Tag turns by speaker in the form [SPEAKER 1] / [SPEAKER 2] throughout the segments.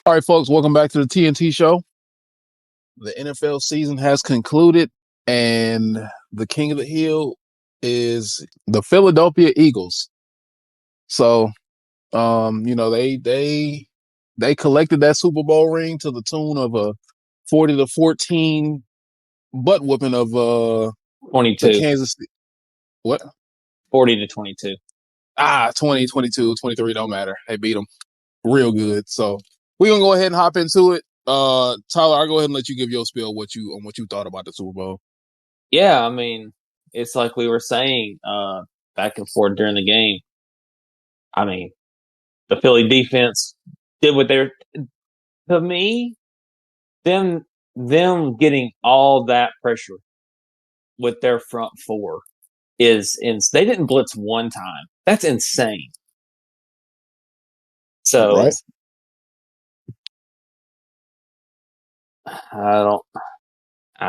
[SPEAKER 1] All right, folks, welcome back to the TNT show. The NFL season has concluded, and the king of the hill is the Philadelphia Eagles. So, they collected that Super Bowl ring to the tune of a 40-14 butt whooping of the
[SPEAKER 2] 22,
[SPEAKER 1] Kansas City. What?
[SPEAKER 2] 40 to 22.
[SPEAKER 1] 20, 22, 23, don't matter. They beat them real good. So we're gonna go ahead and hop into it. Tyler, I'll go ahead and let you give your spiel on what you thought about the Super Bowl.
[SPEAKER 2] Yeah, I mean, it's like we were saying back and forth during the game. I mean, the Philly defense did what they're to me. Them getting all that pressure with their front four they didn't blitz one time. That's insane. So
[SPEAKER 1] Right.
[SPEAKER 2] I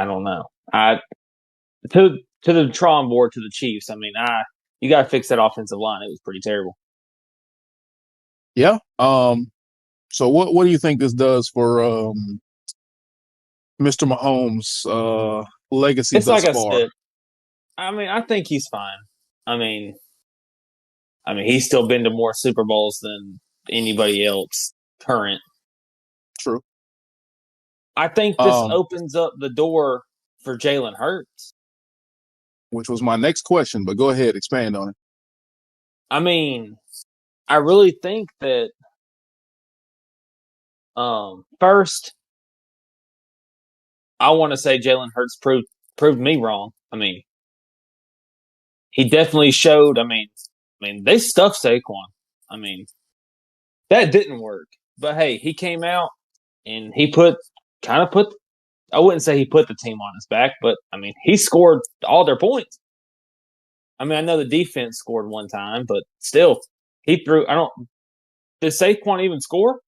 [SPEAKER 2] don't know. To the drawing board to the Chiefs. I mean, you got to fix that offensive line. It was pretty terrible.
[SPEAKER 1] Yeah. So what do you think this does for Mr. Mahomes' legacy
[SPEAKER 2] It's
[SPEAKER 1] thus
[SPEAKER 2] like I
[SPEAKER 1] far?
[SPEAKER 2] said. I mean, I think he's fine. I mean, he's still been to more Super Bowls than anybody else current.
[SPEAKER 1] True.
[SPEAKER 2] I think this opens up the door for Jalen Hurts.
[SPEAKER 1] Which was my next question, but go ahead, expand on it.
[SPEAKER 2] I mean, I really think that first, I want to say Jalen Hurts proved me wrong. I mean, he definitely showed. I mean, they stuffed Saquon. I mean, that didn't work. But hey, he came out and he kind of put. I wouldn't say he put the team on his back, but I mean, he scored all their points. I mean, I know the defense scored one time, but still, he threw. I don't. Did Saquon even score?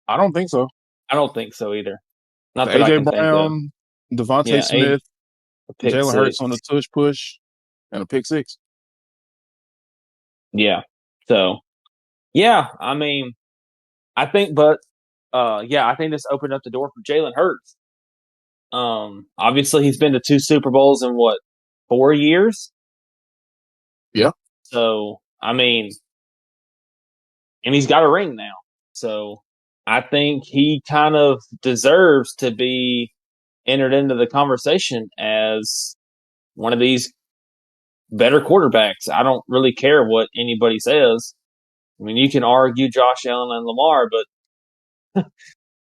[SPEAKER 1] I don't think so.
[SPEAKER 2] I don't think so either. Not that I
[SPEAKER 1] AJ
[SPEAKER 2] can think of.
[SPEAKER 1] Brown, Devontae
[SPEAKER 2] Yeah,
[SPEAKER 1] Smith,
[SPEAKER 2] a pick
[SPEAKER 1] Jalen
[SPEAKER 2] six.
[SPEAKER 1] Hurts on the tush push, and a pick six.
[SPEAKER 2] Yeah. So, yeah, I mean, I think, but I think this opened up the door for Jalen Hurts. Obviously, he's been to two Super Bowls in what 4 years.
[SPEAKER 1] Yeah.
[SPEAKER 2] So, I mean, and he's got a ring now. So, I think he kind of deserves to be entered into the conversation as one of these better quarterbacks. I don't really care what anybody says. I mean, you can argue Josh Allen and Lamar, but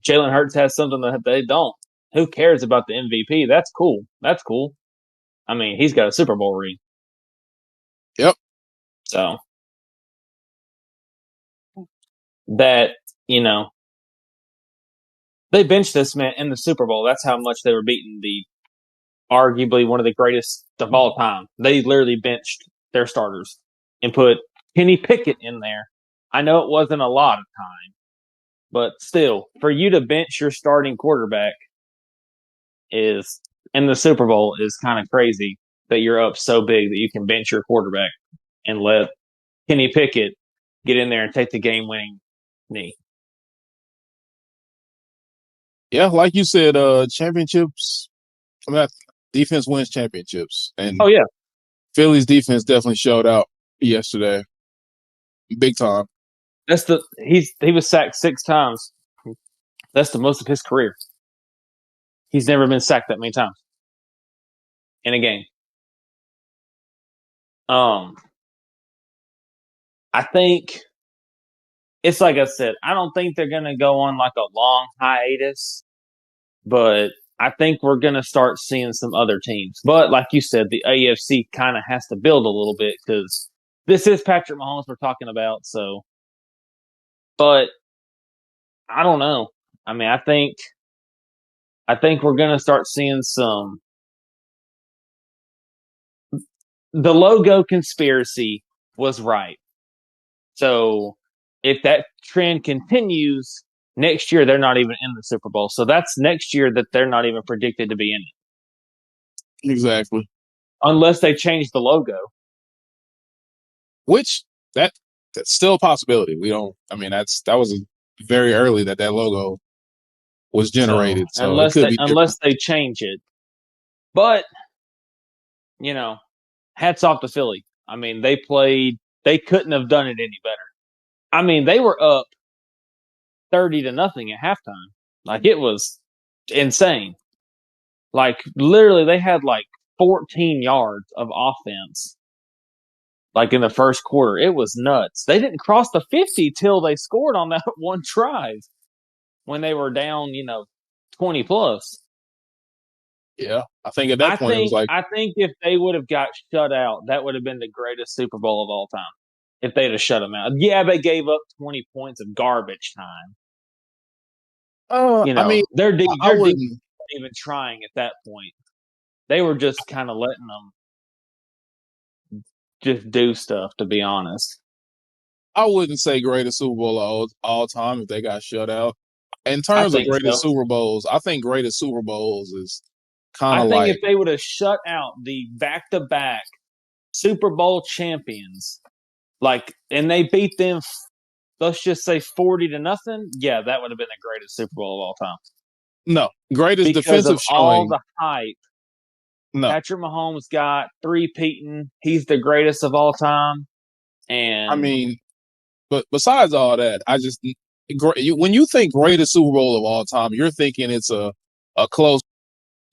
[SPEAKER 2] Jalen Hurts has something that they don't. Who cares about the MVP? That's cool. That's cool. I mean, he's got a Super Bowl ring.
[SPEAKER 1] Yep.
[SPEAKER 2] So that, they benched this man in the Super Bowl. That's how much they were beating the arguably one of the greatest of all time. They literally benched their starters and put Kenny Pickett in there. I know it wasn't a lot of time, but still, for you to bench your starting quarterback is in the Super Bowl is kind of crazy that you're up so big that you can bench your quarterback and let Kenny Pickett get in there and take the game-winning knee.
[SPEAKER 1] Yeah, like you said, championships. I mean, defense wins championships, and
[SPEAKER 2] Oh yeah,
[SPEAKER 1] Philly's defense definitely showed out yesterday, big time.
[SPEAKER 2] he was sacked 6 times. That's the most of his career. He's never been sacked that many times in a game. I think it's like I said. I don't think they're going to go on like a long hiatus, but I think we're going to start seeing some other teams. But like you said, the AFC kind of has to build a little bit because this is Patrick Mahomes we're talking about. So, but I don't know. I mean, I think we're going to start seeing some. The logo conspiracy was right. So if that trend continues next year, they're not even in the Super Bowl. So that's next year that they're not even predicted to be in it.
[SPEAKER 1] Exactly.
[SPEAKER 2] Unless they change the logo.
[SPEAKER 1] Which that's still a possibility. We don't. I mean, that was very early that logo was
[SPEAKER 2] So
[SPEAKER 1] generated, so it could be different.
[SPEAKER 2] unless they change it, but you know, hats off to Philly. I mean, they played. They couldn't have done it any better. I mean, they were up 30-0 at halftime. Like it was insane. Like literally, they had like 14 yards of offense. Like in the first quarter, it was nuts. They didn't cross the 50 till they scored on that one drive when they were down, 20 plus.
[SPEAKER 1] Yeah, I think at that point it was like,
[SPEAKER 2] I think if they would have got shut out, that would have been the greatest Super Bowl of all time. If they'd have shut them out. Yeah, they gave up 20 points of garbage time.
[SPEAKER 1] I mean, I
[SPEAKER 2] Their defense
[SPEAKER 1] wouldn't,
[SPEAKER 2] wasn't even trying at that point. They were just kind of letting them just do stuff, to be honest.
[SPEAKER 1] I wouldn't say greatest Super Bowl of all time if they got shut out. In
[SPEAKER 2] I
[SPEAKER 1] terms of
[SPEAKER 2] think
[SPEAKER 1] greatest
[SPEAKER 2] so.
[SPEAKER 1] Super Bowls, I think greatest Super Bowls is kind
[SPEAKER 2] I
[SPEAKER 1] of
[SPEAKER 2] think if
[SPEAKER 1] like,
[SPEAKER 2] they would have shut out the back to back Super Bowl champions, and they beat them, let's just say 40-0, yeah, that would have been the greatest Super Bowl of all time.
[SPEAKER 1] no, greatest
[SPEAKER 2] Because of
[SPEAKER 1] defensive
[SPEAKER 2] all
[SPEAKER 1] showing.
[SPEAKER 2] the hype
[SPEAKER 1] No,
[SPEAKER 2] Patrick Mahomes got, three-peating. He's the greatest of all time.
[SPEAKER 1] I
[SPEAKER 2] And
[SPEAKER 1] mean, but besides all that, when you think greatest Super Bowl of all time, you're thinking it's a close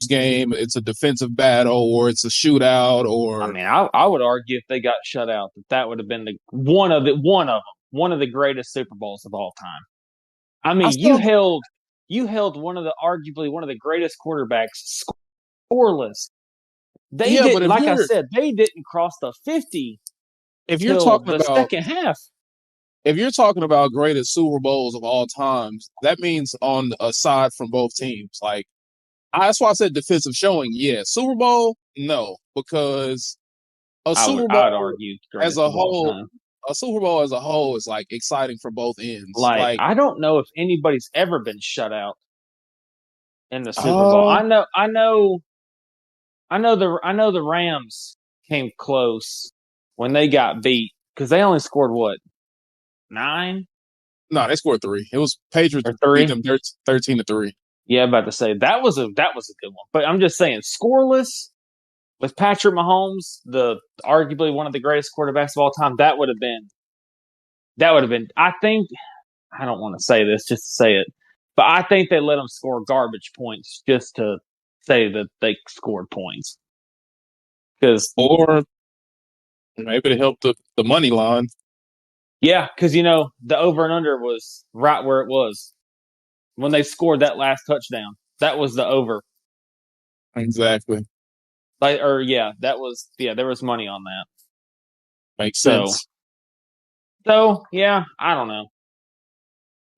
[SPEAKER 1] game, it's a defensive battle, or it's a shootout,
[SPEAKER 2] I
[SPEAKER 1] or
[SPEAKER 2] mean, I would argue if they got shut out, that would have been one of the greatest Super Bowls of all time. I
[SPEAKER 1] I
[SPEAKER 2] mean,
[SPEAKER 1] still,
[SPEAKER 2] you held arguably one of the greatest quarterbacks scoreless. They
[SPEAKER 1] yeah. But
[SPEAKER 2] didn't, like I said, they didn't cross the 50
[SPEAKER 1] if you're
[SPEAKER 2] till
[SPEAKER 1] talking
[SPEAKER 2] the
[SPEAKER 1] about
[SPEAKER 2] second half.
[SPEAKER 1] if you're talking about greatest Super Bowls of all times, that means on aside from both teams. Like that's why I said defensive showing. Yeah, Super Bowl, no, because a Super
[SPEAKER 2] I would
[SPEAKER 1] Bowl
[SPEAKER 2] argue
[SPEAKER 1] as
[SPEAKER 2] greatest
[SPEAKER 1] a
[SPEAKER 2] of all
[SPEAKER 1] whole,
[SPEAKER 2] time.
[SPEAKER 1] is like exciting for both ends.
[SPEAKER 2] Like,
[SPEAKER 1] Like,
[SPEAKER 2] I don't know if anybody's ever been shut out in the Super Bowl.
[SPEAKER 1] uh,
[SPEAKER 2] I know the Rams came close when they got beat because they only scored what, 9
[SPEAKER 1] no, they scored three. It was Patriots
[SPEAKER 2] or
[SPEAKER 1] beat
[SPEAKER 2] 3?
[SPEAKER 1] them 13-3.
[SPEAKER 2] Yeah, I'm about to say that was a good one. But I'm just saying, scoreless with Patrick Mahomes, the arguably one of the greatest quarterbacks of all time, that would have been. I think I don't want to say this just to say it, but I think they let them score garbage points just to say that they scored points because
[SPEAKER 1] Or maybe to help the money line.
[SPEAKER 2] yeah, because the over and under was right where it was when they scored that last touchdown. That was the over.
[SPEAKER 1] Exactly.
[SPEAKER 2] There was money on that.
[SPEAKER 1] Makes
[SPEAKER 2] So
[SPEAKER 1] sense.
[SPEAKER 2] yeah, I don't know.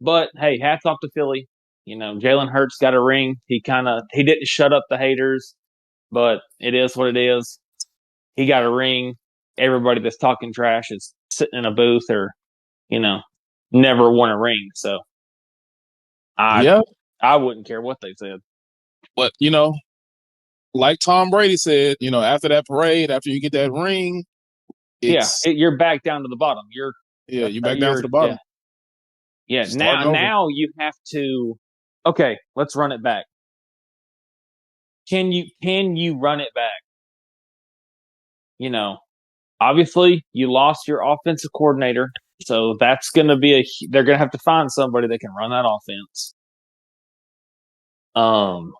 [SPEAKER 2] But hey, hats off to Philly. Jalen Hurts got a ring. He didn't shut up the haters, but it is what it is. He got a ring. Everybody that's talking trash is sitting in a booth or, you know, never won a ring. So I
[SPEAKER 1] Yeah,
[SPEAKER 2] I wouldn't care what they said.
[SPEAKER 1] but like Tom Brady said, after that parade, after you get that ring,
[SPEAKER 2] Yeah,
[SPEAKER 1] it's
[SPEAKER 2] you're back down to the bottom.
[SPEAKER 1] yeah, you back down to the bottom,
[SPEAKER 2] Yeah.
[SPEAKER 1] starting over.
[SPEAKER 2] Now you have to. Okay, let's run it back. Can you run it back? You know, Obviously you lost your offensive coordinator, so that's going to be they're going to have to find somebody that can run that offense. Um,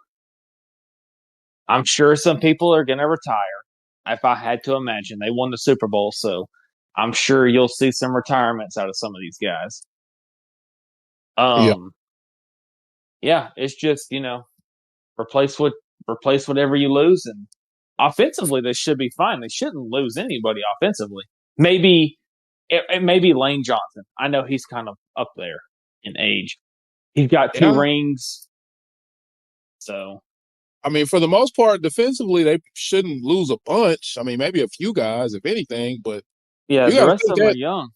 [SPEAKER 2] I'm sure some people are going to retire. If I had to imagine, they won the Super Bowl, so I'm sure you'll see some retirements out of some of these guys.
[SPEAKER 1] Yeah,
[SPEAKER 2] Um, yeah, it's just replace what replace whatever you lose, and offensively they should be fine. They shouldn't lose anybody offensively. Maybe it may be Lane Johnson. I know he's kind of up there in age. He's got two
[SPEAKER 1] yeah.
[SPEAKER 2] rings, so
[SPEAKER 1] I mean, for the most part, defensively, they shouldn't lose a bunch. I mean, maybe a few guys, if anything, but
[SPEAKER 2] yeah,
[SPEAKER 1] you
[SPEAKER 2] the
[SPEAKER 1] got to
[SPEAKER 2] rest
[SPEAKER 1] think
[SPEAKER 2] of them are
[SPEAKER 1] that
[SPEAKER 2] young.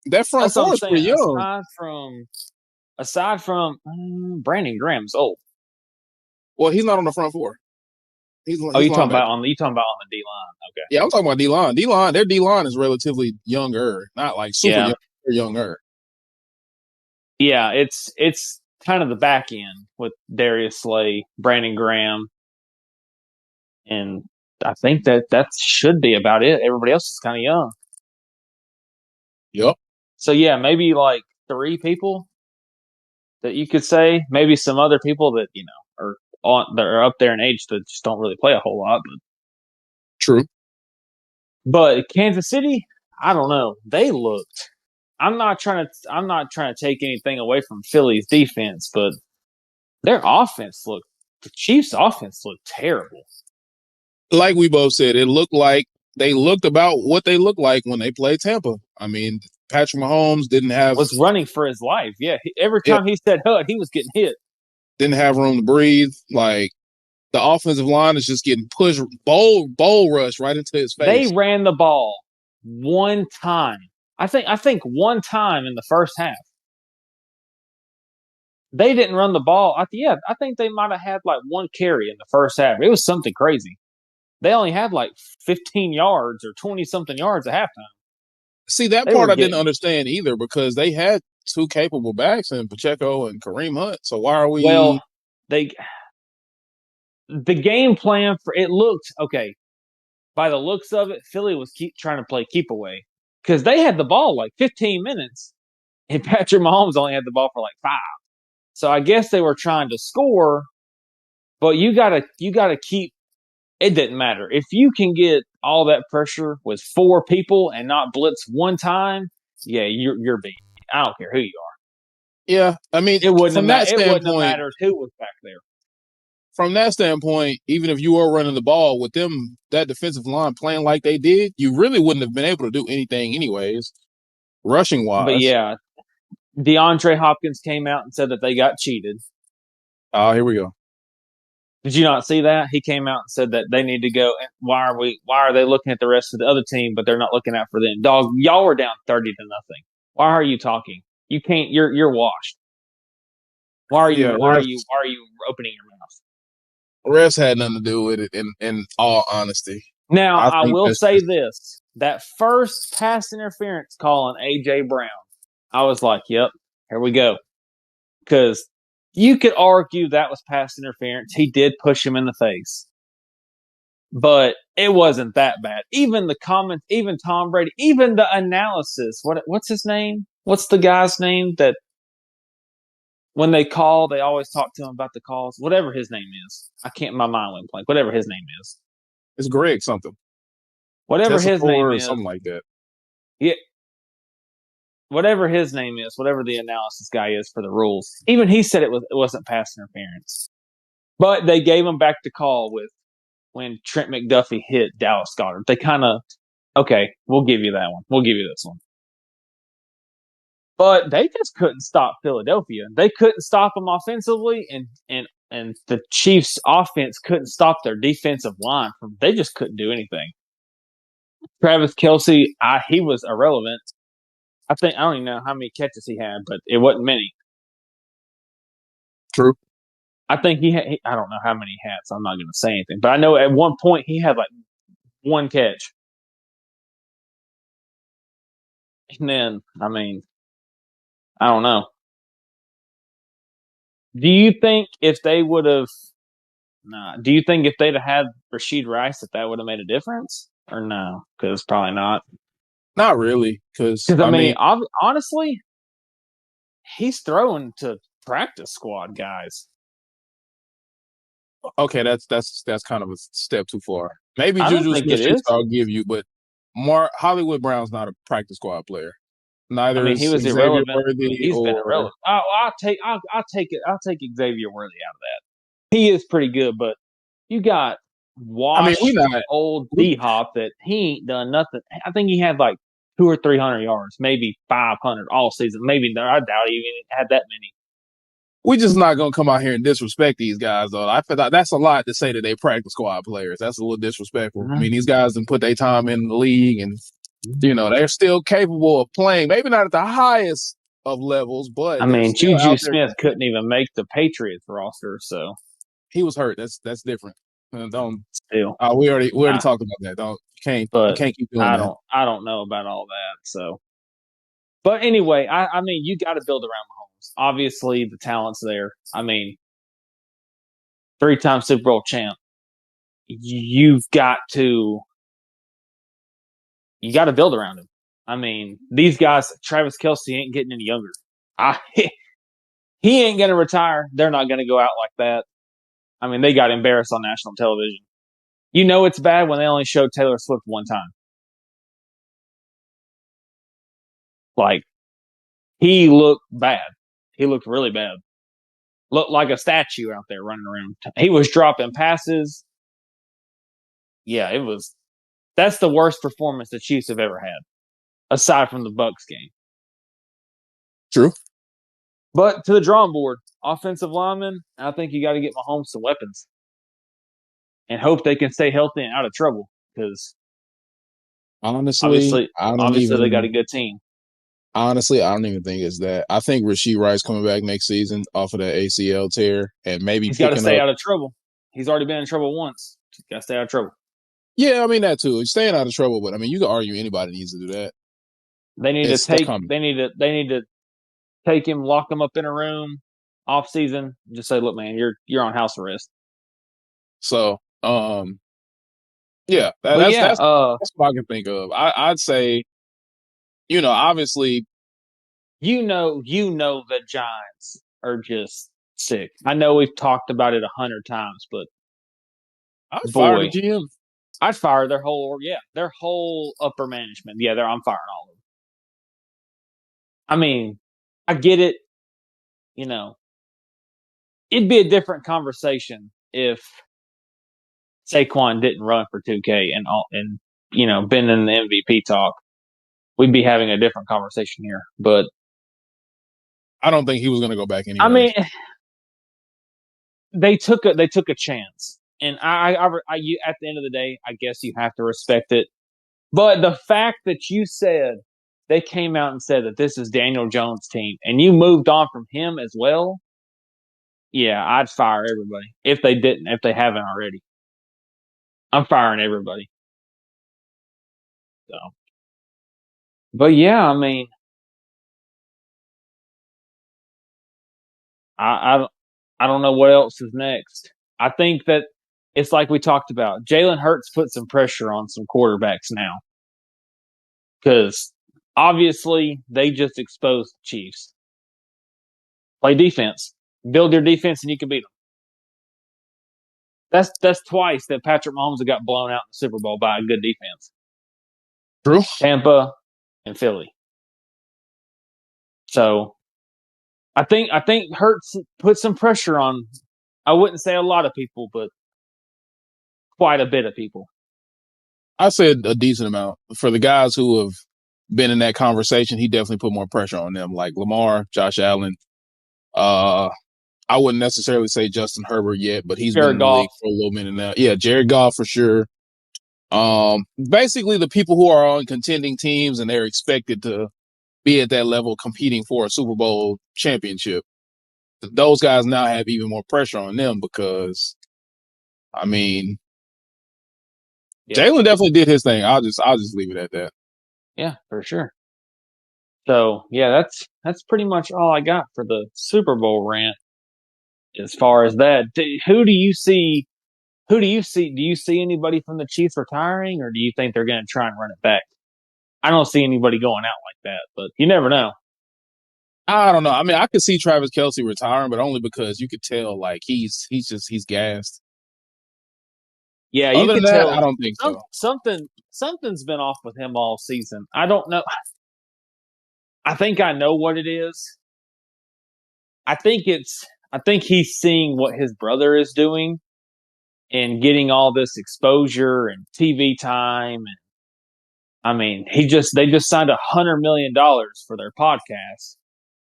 [SPEAKER 1] that front
[SPEAKER 2] That's what I'm
[SPEAKER 1] four is
[SPEAKER 2] saying.
[SPEAKER 1] pretty young.
[SPEAKER 2] Aside from Brandon Graham's old.
[SPEAKER 1] Well, he's not on the front four.
[SPEAKER 2] Oh,
[SPEAKER 1] He's linebacker.
[SPEAKER 2] you talking about on the D line? Okay.
[SPEAKER 1] Yeah, I'm talking about D line. D line, their D line is relatively younger, not like super
[SPEAKER 2] Yeah,
[SPEAKER 1] young, they're younger.
[SPEAKER 2] yeah, it's kind of the back end with Darius Slay, Brandon Graham, and I think that should be about it. Everybody else is kind of young.
[SPEAKER 1] Yep,
[SPEAKER 2] So yeah, maybe like three people that you could say. Maybe some other people that are that are up there in age that just don't really play a whole lot.
[SPEAKER 1] true.
[SPEAKER 2] But Kansas City, I don't know. They looked. I'm not trying to take anything away from Philly's defense, but their offense looked. The Chiefs' offense looked terrible.
[SPEAKER 1] Like we both said, it looked like they looked about what they looked like when they played Tampa. I mean, Patrick Mahomes
[SPEAKER 2] Was running for his life. Yeah, every
[SPEAKER 1] it
[SPEAKER 2] time he said "hut," he was getting hit.
[SPEAKER 1] didn't have room to breathe. Like the offensive line is just getting pushed, bowl rush right into his
[SPEAKER 2] They
[SPEAKER 1] face.
[SPEAKER 2] ran the ball one time. I think one time in the first half. They didn't run the ball. I think they might have had like one carry in the first half. It was something crazy. They only had like 15 yards or 20 something yards at halftime.
[SPEAKER 1] See, that
[SPEAKER 2] They
[SPEAKER 1] part
[SPEAKER 2] were
[SPEAKER 1] I didn't
[SPEAKER 2] getting
[SPEAKER 1] understand either because they had two capable backs in Pacheco and Kareem Hunt. So why are
[SPEAKER 2] well.
[SPEAKER 1] we?
[SPEAKER 2] They the game plan for it looked okay. By the looks of it, Philly was trying to play keep away because they had the ball like 15 minutes, and Patrick Mahomes only had the ball for like 5. So I guess they were trying to score, but you gotta keep. It didn't matter if you can get all that pressure with 4 people and not blitz one time. Yeah, you're beat. I don't care who you are.
[SPEAKER 1] Yeah, I mean,
[SPEAKER 2] It wouldn't have mattered who was back there.
[SPEAKER 1] from that standpoint, even if you were running the ball with them, that defensive line playing like they did, you really wouldn't have been able to do anything anyways, rushing
[SPEAKER 2] But
[SPEAKER 1] wise.
[SPEAKER 2] yeah, DeAndre Hopkins came out and said that they got cheated.
[SPEAKER 1] Oh, here we go.
[SPEAKER 2] Did you not see that? He came out and said that they need to go. Why are they looking at the rest of the other team, but they're not looking out for them? Dog, y'all were down 30-0. Why are you talking? You can't. You're washed.
[SPEAKER 1] Yeah,
[SPEAKER 2] Why are you opening your mouth?
[SPEAKER 1] refs had nothing to do with it. In all honesty,
[SPEAKER 2] Now
[SPEAKER 1] I
[SPEAKER 2] I
[SPEAKER 1] think
[SPEAKER 2] will
[SPEAKER 1] that's
[SPEAKER 2] say
[SPEAKER 1] just
[SPEAKER 2] this: that first pass interference call on AJ Brown, I was like, "Yep, here we go." Because you could argue that was pass interference. He did push him in the face, but it wasn't that bad. Even the comments, even Tom Brady, even the analysis. What's his name? What's the guy's name that when they call, they always talk to him about the calls? Whatever his name is, I can't. My mind went blank. Whatever his name is,
[SPEAKER 1] it's Greg something,
[SPEAKER 2] whatever his
[SPEAKER 1] Tessitor
[SPEAKER 2] name
[SPEAKER 1] or
[SPEAKER 2] is,
[SPEAKER 1] something like that.
[SPEAKER 2] yeah, whatever his name is, whatever the analysis guy is for the rules. Even he said it wasn't pass interference, but they gave him back the call with when Trent McDuffie hit Dallas Goddard. They kind of okay, we'll give you that one. We'll give you this one. But they just couldn't stop Philadelphia. They couldn't stop them offensively, and the Chiefs' offense couldn't stop their defensive line. They just couldn't do anything. Travis Kelsey, he was irrelevant. I don't even know how many catches he had, but it wasn't many.
[SPEAKER 1] True.
[SPEAKER 2] I think I don't know how many he had, so I'm not going to say anything. But I know at one point he had like one catch. And then, I mean, I don't know. Do you think if they would have Nah. Do you think if they'd have had Rasheed Rice that would have made a difference, or no? Because probably not.
[SPEAKER 1] Not really, because
[SPEAKER 2] Because I
[SPEAKER 1] I
[SPEAKER 2] mean,
[SPEAKER 1] mean,
[SPEAKER 2] honestly, he's throwing to practice squad guys.
[SPEAKER 1] okay, that's kind of a step too far. Maybe
[SPEAKER 2] I don't
[SPEAKER 1] Juju
[SPEAKER 2] think it
[SPEAKER 1] Smith-Schuster
[SPEAKER 2] is.
[SPEAKER 1] I'll give you, but Mark Hollywood Brown's not a practice squad player.
[SPEAKER 2] I
[SPEAKER 1] Neither
[SPEAKER 2] mean, he
[SPEAKER 1] is
[SPEAKER 2] was
[SPEAKER 1] Xavier
[SPEAKER 2] irrelevant.
[SPEAKER 1] Worthy
[SPEAKER 2] He's been
[SPEAKER 1] or
[SPEAKER 2] irrelevant. I'll take it. I'll take Xavier Worthy out of that. He is pretty good, but you got
[SPEAKER 1] I mean, we
[SPEAKER 2] washed
[SPEAKER 1] not
[SPEAKER 2] old
[SPEAKER 1] we
[SPEAKER 2] D Hop that he ain't done nothing. I think he had like 200 or 300 yards, maybe 500 all season. Maybe I doubt he even had that many.
[SPEAKER 1] we just not gonna come out here and disrespect these guys though. I feel like that's a lot to say that they practice squad players. That's a little disrespectful. I mean, these guys have put their time in the league and they're still capable of playing. Maybe not at the highest of levels,
[SPEAKER 2] I
[SPEAKER 1] but they're
[SPEAKER 2] mean,
[SPEAKER 1] still
[SPEAKER 2] Juju
[SPEAKER 1] out there
[SPEAKER 2] Smith
[SPEAKER 1] competing.
[SPEAKER 2] couldn't even make the Patriots roster, so
[SPEAKER 1] He was hurt. That's different. Don't
[SPEAKER 2] still,
[SPEAKER 1] we already
[SPEAKER 2] I,
[SPEAKER 1] talked about that. Don't you
[SPEAKER 2] but
[SPEAKER 1] can't keep doing that.
[SPEAKER 2] I don't know about all that. So, but anyway, I mean, you got to build around Mahomes. Mahomes. Obviously, the talent's there. I mean, 3-time Super Bowl champ. You've got to build around him. I mean, these guys, Travis Kelce ain't getting any younger. I, he ain't going to retire. They're not going to go out like that. I mean, they got embarrassed on national television. You know it's bad when they only showed Taylor Swift one time. Like, he looked bad. He looked really bad. Looked like a statue out there running around. He was dropping passes. Yeah, it was. That's the worst performance the Chiefs have ever had, aside from the Bucks game.
[SPEAKER 1] True.
[SPEAKER 2] But to the drawing board, offensive lineman, I think you got to get Mahomes some weapons and hope they can stay healthy and out of trouble because
[SPEAKER 1] Honestly,
[SPEAKER 2] obviously,
[SPEAKER 1] I don't
[SPEAKER 2] obviously they got a
[SPEAKER 1] even.
[SPEAKER 2] good team.
[SPEAKER 1] Honestly, I don't even think it's that. I think Rashee Rice coming back next season off of that ACL tear and maybe
[SPEAKER 2] He's got to
[SPEAKER 1] picking
[SPEAKER 2] stay
[SPEAKER 1] up.
[SPEAKER 2] out of trouble. He's already been in trouble once. He's got to stay out of trouble.
[SPEAKER 1] Yeah, I mean that too. He's staying out of trouble, but I mean you can argue anybody needs to do that.
[SPEAKER 2] They need to
[SPEAKER 1] It's
[SPEAKER 2] take.
[SPEAKER 1] coming.
[SPEAKER 2] They need to take him, lock him up in a room off season. Just say, look, man, you're on house arrest.
[SPEAKER 1] So, yeah,
[SPEAKER 2] But yeah,
[SPEAKER 1] that's what I can think of. I'd say, obviously,
[SPEAKER 2] you know the Giants are just sick. I know we've talked about it 100 times, but
[SPEAKER 1] I'd fire the
[SPEAKER 2] boy,
[SPEAKER 1] GM.
[SPEAKER 2] I'd fire their whole upper management. Yeah, I'm firing all of them. I mean, I get it. You know, it'd be a different conversation if Saquon didn't run for 2K and been in the MVP talk. We'd be having a different conversation here. But
[SPEAKER 1] I don't think he was going to go back
[SPEAKER 2] I
[SPEAKER 1] anyway.
[SPEAKER 2] mean, they took a chance, and at the end of the day, I guess you have to respect it. But the fact that you said they came out and said that this is Daniel Jones' team, and you moved on from him as well, yeah, I'd fire everybody if they haven't already. I'm firing everybody. So, but yeah, I mean, I I don't know what else is next. I think that it's like we talked about. Jalen Hurts put some pressure on some quarterbacks now because obviously they just exposed the Chiefs. Play defense, build your defense, and you can beat them. That's twice that Patrick Mahomes got blown out in the Super Bowl by a good defense.
[SPEAKER 1] True.
[SPEAKER 2] Tampa and Philly. So I think Hurts put some pressure on. I wouldn't say a lot of people, but quite a bit of people.
[SPEAKER 1] I said a decent amount for the guys who have been in that conversation. He definitely put more pressure on them, like Lamar, Josh Allen. Uh, I wouldn't necessarily say Justin Herbert yet, but he's been
[SPEAKER 2] Jared
[SPEAKER 1] in the
[SPEAKER 2] Goff,
[SPEAKER 1] league for a little minute now. Yeah, Jared Goff for sure. Basically the people who are on contending teams and they're expected to be at that level competing for a Super Bowl championship. Those guys now have even more pressure on them because, I mean,
[SPEAKER 2] yeah,
[SPEAKER 1] Jalen definitely did his thing. I'll just leave it at that.
[SPEAKER 2] yeah, for sure. So yeah, that's pretty much all I got for the Super Bowl rant. As far as that, who do you see? Who do you see? Do you see anybody from the Chiefs retiring, or do you think they're going to try and run it back? I don't see anybody going out like that, but you never know.
[SPEAKER 1] I don't know. I mean, I could see Travis Kelce retiring, but only because you could tell like he's gassed.
[SPEAKER 2] Yeah, you
[SPEAKER 1] Other than
[SPEAKER 2] could
[SPEAKER 1] that, I
[SPEAKER 2] tell
[SPEAKER 1] don't think so.
[SPEAKER 2] something's been off with him all season. I don't know. I think I know what it is. I think it's. I think he's seeing what his brother is doing and getting all this exposure and TV time. And I mean, they just signed $100 million for their podcast.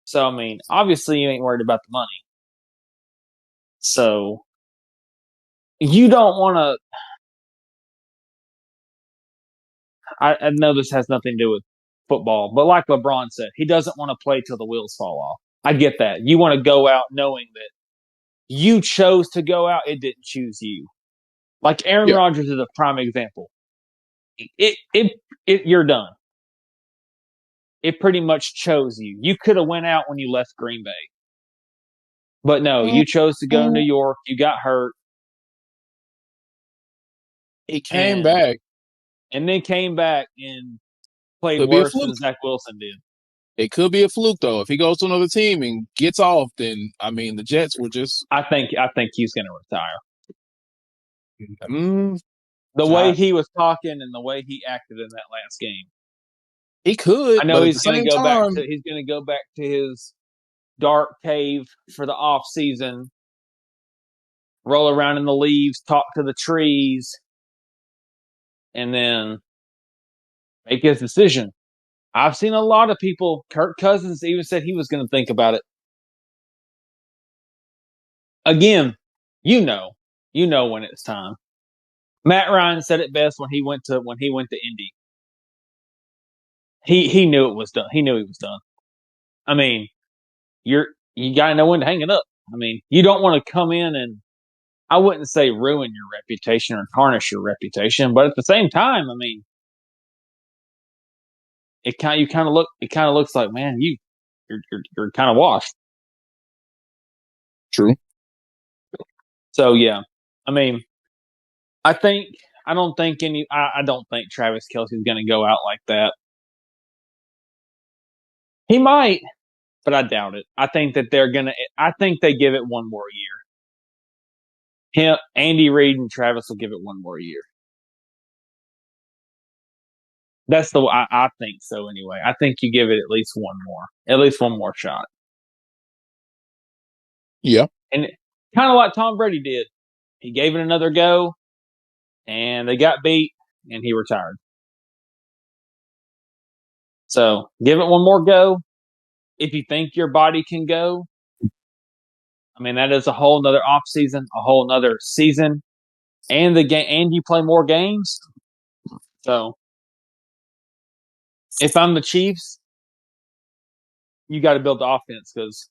[SPEAKER 2] So I mean, obviously you ain't worried about the money. So you don't want to. I know this has nothing to do with football, but like LeBron said, he doesn't want to play till the wheels fall off. I get that. You want to go out knowing that you chose to go out; it didn't choose you. Like Aaron
[SPEAKER 1] Yeah,
[SPEAKER 2] Rodgers is a prime example. It you're done. it pretty much chose you. You could have went out when you left Green Bay, but no, you chose to go to New York. You got hurt,
[SPEAKER 1] He came
[SPEAKER 2] and
[SPEAKER 1] back.
[SPEAKER 2] then came back and played
[SPEAKER 1] Could be a
[SPEAKER 2] worse than
[SPEAKER 1] fluke.
[SPEAKER 2] Zach Wilson did.
[SPEAKER 1] It could be a fluke though. If he goes to another team and gets off, then I mean the Jets were just
[SPEAKER 2] I think he's going to retire.
[SPEAKER 1] mm,
[SPEAKER 2] The way
[SPEAKER 1] I,
[SPEAKER 2] he was talking and the way he acted in that last game.
[SPEAKER 1] he could,
[SPEAKER 2] I know
[SPEAKER 1] but at the same time,
[SPEAKER 2] he's going to go back to his dark cave for the off season, roll around in the leaves, talk to the trees, and then make his decision. I've seen a lot of people. Kirk Cousins even said he was going to think about it. Again, you know, when it's time. Matt Ryan said it best when he went to Indy. He knew it was done. He knew he was done. I mean, you got to know when to hang it up. I mean, you don't want to come in and I wouldn't say ruin your reputation or tarnish your reputation, but at the same time, I mean, it kind of looks like, man, you're kind of washed.
[SPEAKER 1] true.
[SPEAKER 2] So yeah, I mean, I think I don't think Travis Kelsey's going to go out like that. He might, but I doubt it. I think that they're gonna. I think they give it one more year. Him, Andy Reid, and Travis will give it one more year. That's the I think so anyway. I think you give it at least one more shot,
[SPEAKER 1] Yeah.
[SPEAKER 2] and kind of like Tom Brady did. He gave it another go, and they got beat, and he retired. So give it one more go. If you think your body can go, I mean that is a whole nother off season, a whole nother season, and the game, and you play more games. So if I'm the Chiefs, you got to build the offense because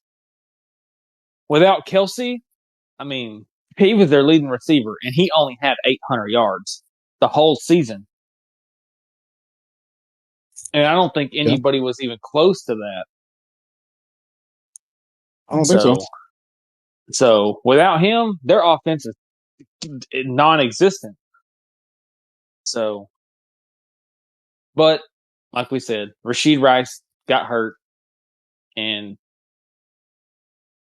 [SPEAKER 2] without Kelsey, I mean, he was their leading receiver and he only had 800 yards the whole season. And I don't think
[SPEAKER 1] Yeah.
[SPEAKER 2] anybody was even close to that.
[SPEAKER 1] I don't think so.
[SPEAKER 2] So without him, their offense is non-existent. So, but like we said, Rashid Rice got hurt and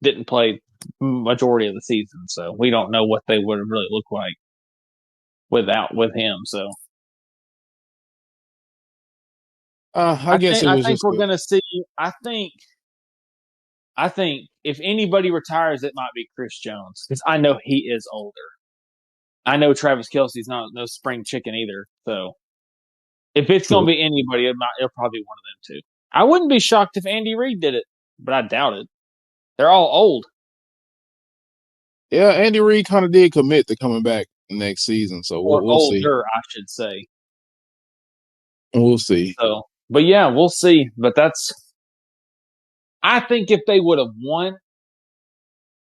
[SPEAKER 2] didn't play majority of the season. So we don't know what they would have really looked like with him. So
[SPEAKER 1] I guess it
[SPEAKER 2] I
[SPEAKER 1] was
[SPEAKER 2] think
[SPEAKER 1] just
[SPEAKER 2] we're
[SPEAKER 1] a,
[SPEAKER 2] gonna see. I think if anybody retires, it might be Chris Jones because I know he is older. I know Travis Kelsey's not no spring chicken either. So if it's gonna
[SPEAKER 1] true.
[SPEAKER 2] be anybody, it'll probably be one of them two. I wouldn't be shocked if Andy Reid did it, but I doubt it. They're all old
[SPEAKER 1] Yeah, Andy Reid kind of did commit to coming back next season, so
[SPEAKER 2] or
[SPEAKER 1] we'll see.
[SPEAKER 2] older, I should say.
[SPEAKER 1] We'll see.
[SPEAKER 2] So, but yeah, we'll see. But that's I think if they would have won,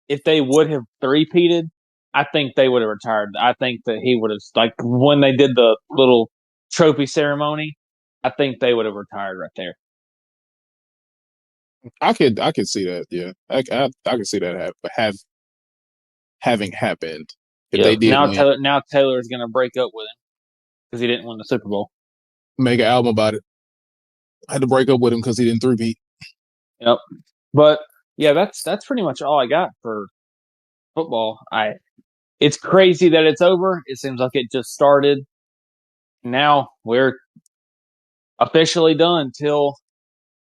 [SPEAKER 2] if they would have three-peated, I think they would have retired. I think that he would have, like when they did the little trophy ceremony, I think they would have retired right there.
[SPEAKER 1] I could see that. Yeah, I could see that having happened if they
[SPEAKER 2] Yep.
[SPEAKER 1] did win.
[SPEAKER 2] Now Taylor's going to break up with him because he didn't win the Super Bowl.
[SPEAKER 1] Make an album about it. I had to break up with him because he didn't three-peat.
[SPEAKER 2] Yep. But yeah, that's pretty much all I got for football. I It's crazy that it's over. It seems like it just started. Now we're officially done till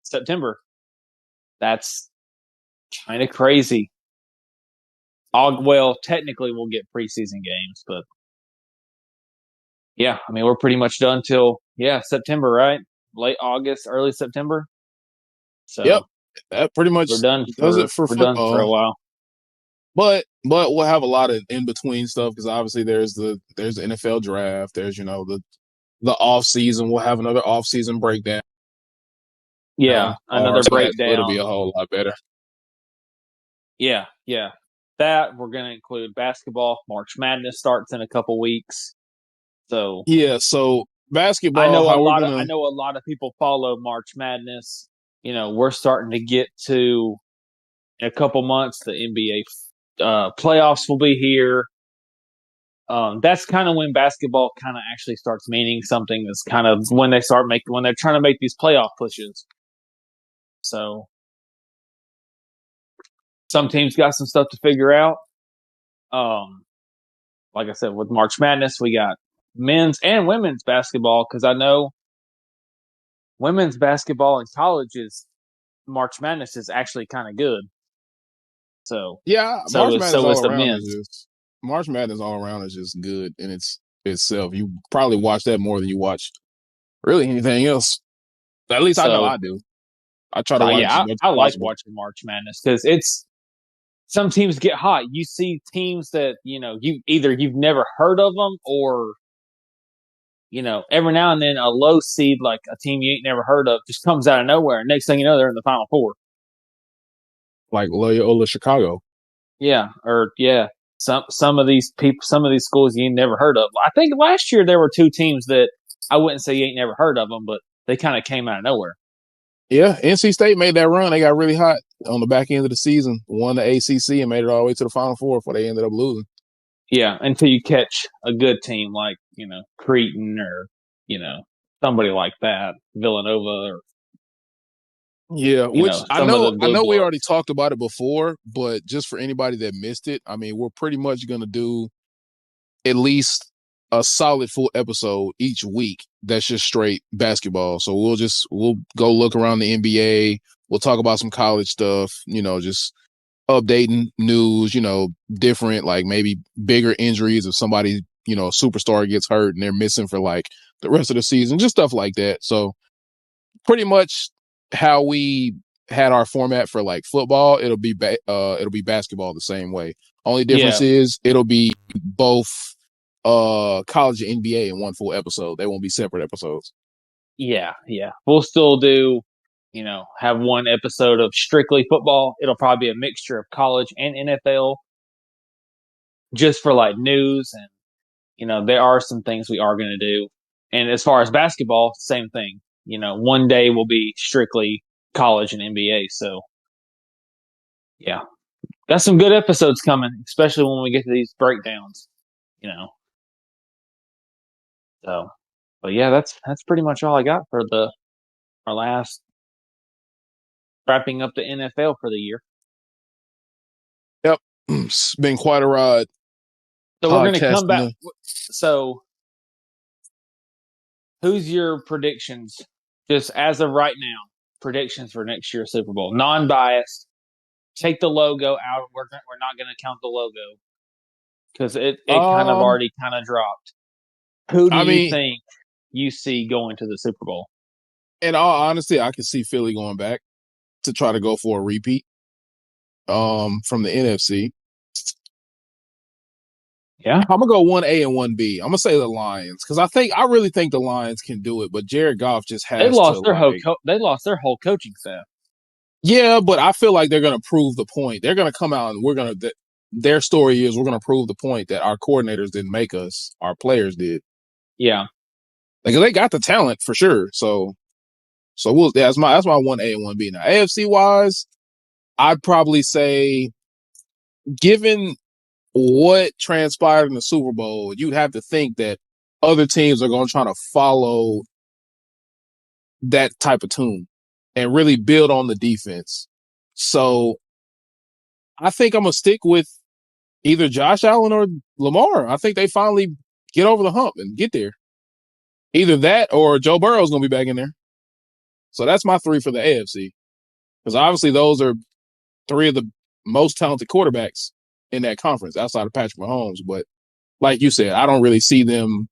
[SPEAKER 2] September. That's kind of crazy. Well, technically we'll get preseason games, but yeah, I mean we're pretty much done till September, right? Late August, early September.
[SPEAKER 1] Yep,
[SPEAKER 2] So
[SPEAKER 1] that pretty much does it for
[SPEAKER 2] we're done for a
[SPEAKER 1] football.
[SPEAKER 2] while.
[SPEAKER 1] But we'll have a lot of in between stuff because obviously there's the NFL draft. There's the off season. We'll have another off season breakdown.
[SPEAKER 2] Yeah,
[SPEAKER 1] Or
[SPEAKER 2] another
[SPEAKER 1] so it'll
[SPEAKER 2] breakdown.
[SPEAKER 1] be a whole lot better.
[SPEAKER 2] Yeah. That we're going to include basketball. March Madness starts in a couple weeks. So
[SPEAKER 1] Yeah. So basketball, how we're
[SPEAKER 2] I
[SPEAKER 1] gonna.
[SPEAKER 2] know a lot of people follow March Madness. You know, we're starting to get to in a couple months the NBA playoffs will be here. That's kind of when basketball kind of actually starts meaning something. That's kind of when they start making when they're trying to make these playoff pushes. So some teams got some stuff to figure out. Um, like I said, with March Madness, we got men's and women's basketball because I know women's basketball in colleges March Madness is actually kind of good. So
[SPEAKER 1] Yeah, March Madness
[SPEAKER 2] so
[SPEAKER 1] all
[SPEAKER 2] is the
[SPEAKER 1] around is
[SPEAKER 2] men's.
[SPEAKER 1] just March Madness all around is just good in itself. You probably watch that more than you watch really anything else. At least I know I
[SPEAKER 2] So
[SPEAKER 1] do. I try to watch as
[SPEAKER 2] yeah,
[SPEAKER 1] much
[SPEAKER 2] I
[SPEAKER 1] as
[SPEAKER 2] like
[SPEAKER 1] possible.
[SPEAKER 2] watching March Madness because it's some teams get hot. You see teams that you've never heard of them, or every now and then a low seed like a team you ain't never heard of just comes out of nowhere. And next thing you know, they're in the Final Four.
[SPEAKER 1] Like Loyola Chicago.
[SPEAKER 2] Yeah, or yeah, some of these people, some of these schools you ain't never heard of. I think last year there were two teams that I wouldn't say you ain't never heard of them, but they kind of came out of nowhere.
[SPEAKER 1] Yeah, NC State made that run. They got really hot on the back end of the season, won the ACC, and made it all the way to the Final Four before they ended up losing.
[SPEAKER 2] Yeah, until you catch a good team like Creighton or somebody like that, Villanova or
[SPEAKER 1] Yeah, which I
[SPEAKER 2] some of
[SPEAKER 1] know
[SPEAKER 2] the
[SPEAKER 1] I
[SPEAKER 2] blue
[SPEAKER 1] know we already
[SPEAKER 2] bloods.
[SPEAKER 1] talked about it before, but just for anybody that missed it, I mean, we're pretty much gonna do at least a solid full episode each week that's just straight basketball. So we'll go look around the NBA, we'll talk about some college stuff, just updating news, different like maybe bigger injuries if somebody, a superstar gets hurt and they're missing for like the rest of the season, just stuff like that. So pretty much how we had our format for like football, it'll be basketball the same way. Only difference
[SPEAKER 2] Yeah,
[SPEAKER 1] is it'll be both college and NBA in one full episode. They won't be separate episodes.
[SPEAKER 2] yeah. We'll still do, have one episode of strictly football. It'll probably be a mixture of college and NFL, just for like news and there are some things we are going to do. And as far as basketball, same thing. One day will be strictly college and NBA. So yeah, got some good episodes coming, especially when we get to these breakdowns. You know, so but yeah, that's pretty much all I got for the our last wrapping up the NFL for the year.
[SPEAKER 1] Yep. It's been quite a ride
[SPEAKER 2] So we're going to come back.
[SPEAKER 1] podcasting.
[SPEAKER 2] So who's your predictions, just as of right now? Predictions for next year's Super Bowl, non-biased. Take the logo out. We're not going to count the logo because it kind of
[SPEAKER 1] Um,
[SPEAKER 2] already kind of dropped. Who do
[SPEAKER 1] I
[SPEAKER 2] you
[SPEAKER 1] mean,
[SPEAKER 2] think you see going to the Super Bowl?
[SPEAKER 1] in all honesty, I can see Philly going back to try to go for a repeat from the NFC.
[SPEAKER 2] Yeah,
[SPEAKER 1] I'm gonna go 1A and 1B. I'm gonna say the Lions because I really think the Lions can do it, but Jared Goff just has to like.
[SPEAKER 2] they lost their whole coaching staff.
[SPEAKER 1] Yeah, but I feel like they're gonna prove the point. They're gonna come out and their story is we're gonna prove the point that our coordinators didn't make us, our players did.
[SPEAKER 2] Yeah,
[SPEAKER 1] Like they got the talent for sure. So that's my 1A and 1B. Now AFC wise, I'd probably say given what transpired in the Super Bowl, you'd have to think that other teams are going to try to follow that type of tune and really build on the defense. So I think I'm going to stick with either Josh Allen or Lamar. I think they finally get over the hump and get there. Either that or Joe Burrow's going to be back in there. So that's my three for the AFC. Because obviously those are three of the most talented quarterbacks in that conference outside of Patrick Mahomes. But like you said, I don't really see them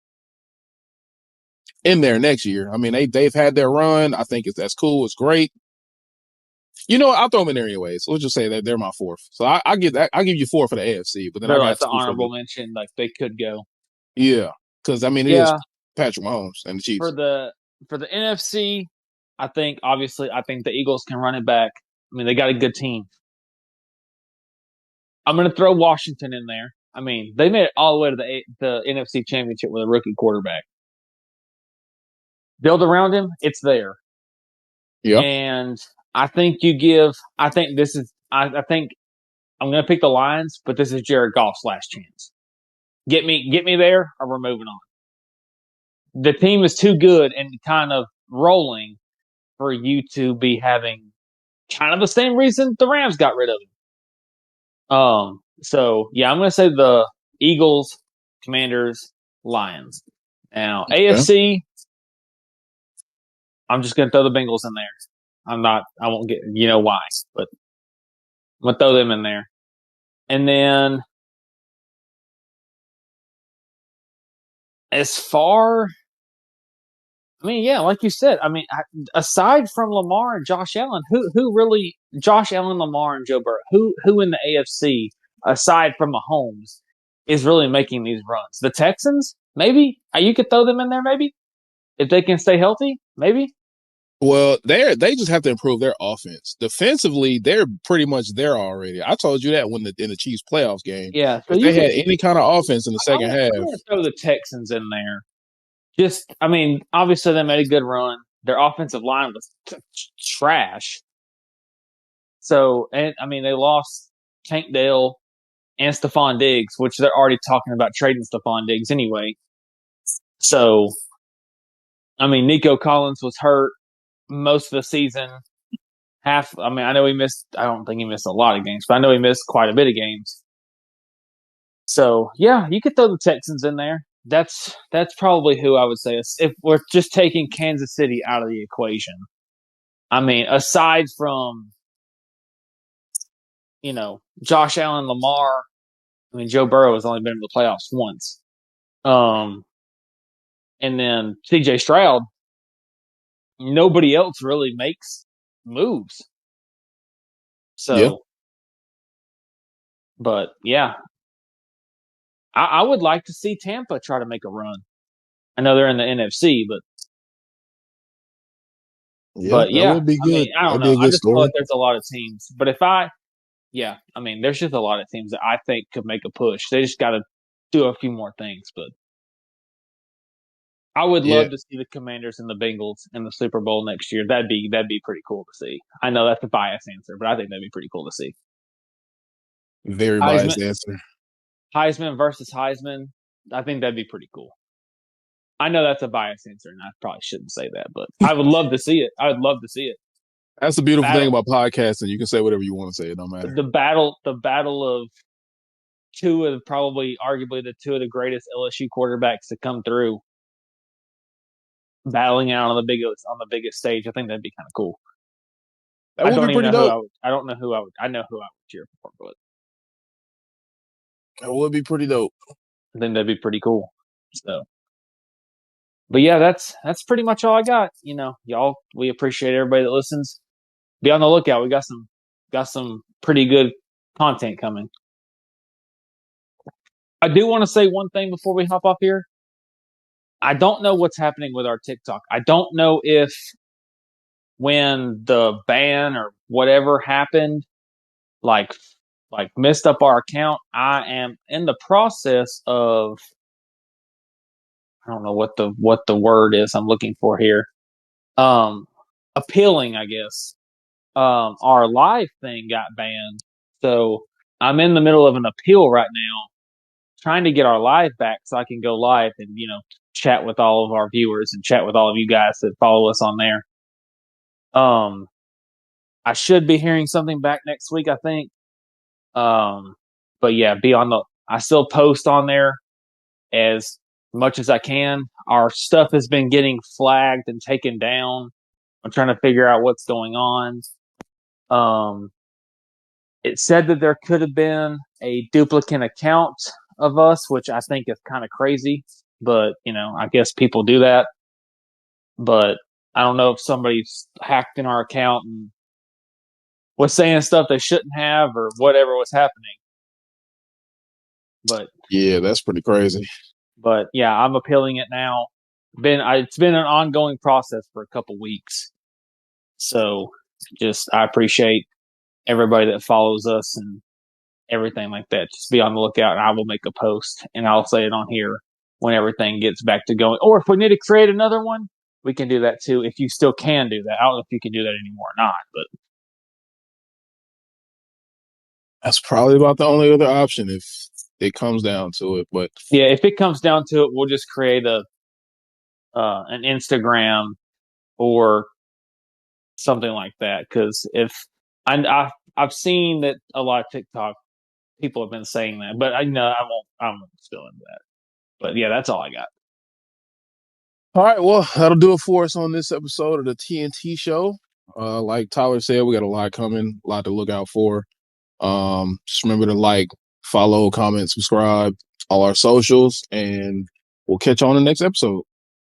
[SPEAKER 1] in there next year. I mean, they've had their run. I think that's cool. It's great. You know what? I'll throw them in there anyway. So let's just say that they're my fourth. So I give that. I'll give you four for the AFC, but then I
[SPEAKER 2] they're like
[SPEAKER 1] got
[SPEAKER 2] the
[SPEAKER 1] two for the
[SPEAKER 2] honorable mention. Like they could go.
[SPEAKER 1] yeah, because I mean it is
[SPEAKER 2] Yeah,
[SPEAKER 1] Patrick Mahomes and the
[SPEAKER 2] for
[SPEAKER 1] Chiefs.
[SPEAKER 2] the NFC, I think obviously I think the Eagles can run it back. I mean, they got a good team. I'm going to throw Washington in there. I mean, they made it all the way to the NFC Championship with a rookie quarterback. build around him, it's there.
[SPEAKER 1] Yeah.
[SPEAKER 2] And I think you give. I think this is. I think I'm going to pick the Lions, but this is Jared Goff's last chance. Get me there, or we're moving on. The team is too good and kind of rolling for you to be having kind of the same reason the Rams got rid of him. So yeah, I'm going to say the Eagles, Commanders, Lions. Now
[SPEAKER 1] Yeah.
[SPEAKER 2] AFC, I'm just going to throw the Bengals in there. I'm not. I won't get. You know why, but I'm going to throw them in there. And then as far, I mean, yeah, like you said, I mean, aside from Lamar and Josh Allen, who really Josh Allen, Lamar, and Joe Burrow, who in the AFC aside from Mahomes is really making these runs? The Texans, maybe you could throw them in there, maybe if they can stay healthy, maybe.
[SPEAKER 1] Well, they just have to improve their offense. Defensively, they're pretty much there already. I told you that when in the Chiefs playoffs game.
[SPEAKER 2] Yeah, so
[SPEAKER 1] If
[SPEAKER 2] you
[SPEAKER 1] they
[SPEAKER 2] could.
[SPEAKER 1] had any kind of offense in the second half,
[SPEAKER 2] I'm gonna throw the Texans in there. Just, I mean, obviously they made a good run. Their offensive line was trash. So, and I mean, they lost Tank Dell and Stephon Diggs, which they're already talking about trading Stephon Diggs anyway. So, I mean, Nico Collins was hurt most of the season. I mean, I know he missed, I don't think he missed a lot of games, but I know he missed quite a bit of games. So, yeah, you could throw the Texans in there. That's probably who I would say if we're just taking Kansas City out of the equation. I mean, aside from Josh Allen, Lamar. I mean, Joe Burrow has only been in the playoffs once. Um, and then C.J. Stroud. Nobody else really makes moves.
[SPEAKER 1] yeah,
[SPEAKER 2] So, but yeah, I would like to see Tampa try to make a run. I know they're in the NFC,
[SPEAKER 1] yeah,
[SPEAKER 2] but
[SPEAKER 1] that
[SPEAKER 2] yeah,
[SPEAKER 1] would be
[SPEAKER 2] I
[SPEAKER 1] good.
[SPEAKER 2] mean, I don't
[SPEAKER 1] That'd be
[SPEAKER 2] know.
[SPEAKER 1] a
[SPEAKER 2] I
[SPEAKER 1] good
[SPEAKER 2] just feel like
[SPEAKER 1] story.
[SPEAKER 2] there's a lot of teams. But yeah, I mean, there's just a lot of teams that I think could make a push. They just got to do a few more things. But I would
[SPEAKER 1] Yeah,
[SPEAKER 2] love to see the Commanders and the Bengals in the Super Bowl next year. That'd be pretty cool to see. I know that's a biased answer, but I think that'd be pretty cool to see.
[SPEAKER 1] very
[SPEAKER 2] Heisman
[SPEAKER 1] biased answer.
[SPEAKER 2] Heisman versus Heisman. I think that'd be pretty cool. I know that's a biased answer, and I probably shouldn't say that, but I would love to see it. I would love to see it.
[SPEAKER 1] That's the beautiful thing
[SPEAKER 2] Battle
[SPEAKER 1] about podcasting. You can say whatever you want to say. It don't matter.
[SPEAKER 2] the battle of two of probably arguably the two of the greatest LSU quarterbacks to come through, battling out on the biggest stage. I think that'd be kind of cool.
[SPEAKER 1] That
[SPEAKER 2] I
[SPEAKER 1] would
[SPEAKER 2] don't
[SPEAKER 1] be
[SPEAKER 2] even
[SPEAKER 1] pretty
[SPEAKER 2] know who
[SPEAKER 1] dope.
[SPEAKER 2] I would. I don't know who I would. I know who I would cheer for, but
[SPEAKER 1] That would be pretty dope.
[SPEAKER 2] I think that'd be pretty cool. So, but yeah, that's pretty much all I got. Y'all, we appreciate everybody that listens. Be on the lookout. We got some pretty good content coming. I do want to say one thing before we hop off here. I don't know what's happening with our TikTok. I don't know if when the ban or whatever happened, like messed up our account. I am in the process of, I don't know what the word is I'm looking for here. Um, appealing, I guess. Our live thing got banned, so I'm in the middle of an appeal right now, trying to get our live back so I can go live and chat with all of our viewers and chat with all of you guys that follow us on there. Um, I should be hearing something back next week, I think. Um, but yeah, I still post on there as much as I can. Our stuff has been getting flagged and taken down. I'm trying to figure out what's going on. Um, it said that there could have been a duplicate account of us, which I think is kind of crazy. But I guess people do that. But I don't know if somebody's hacked in our account and was saying stuff they shouldn't have or whatever was happening. But
[SPEAKER 1] Yeah, that's pretty crazy.
[SPEAKER 2] yeah, I'm appealing it now. It's been an ongoing process for a couple weeks. So just I appreciate everybody that follows us and everything like that. Just be on the lookout, and I will make a post and I'll say it on here when everything gets back to going. Or if we need to create another one, we can do that too. If you still can do that, I don't know if you can do that anymore or not. But
[SPEAKER 1] That's probably about the only other option if it comes down to it. But
[SPEAKER 2] yeah, if it comes down to it, we'll just create a an Instagram or something like that. Because if I've seen that a lot of TikTok people have been saying that, but I know I won't. I'm still into that. But yeah, that's all I got.
[SPEAKER 1] all right, well, that'll do it for us on this episode of the TNT show. Like Tyler said, we got a lot coming, a lot to look out for. Just remember to like, follow, comment, subscribe, all our socials, and we'll catch you on the next episode.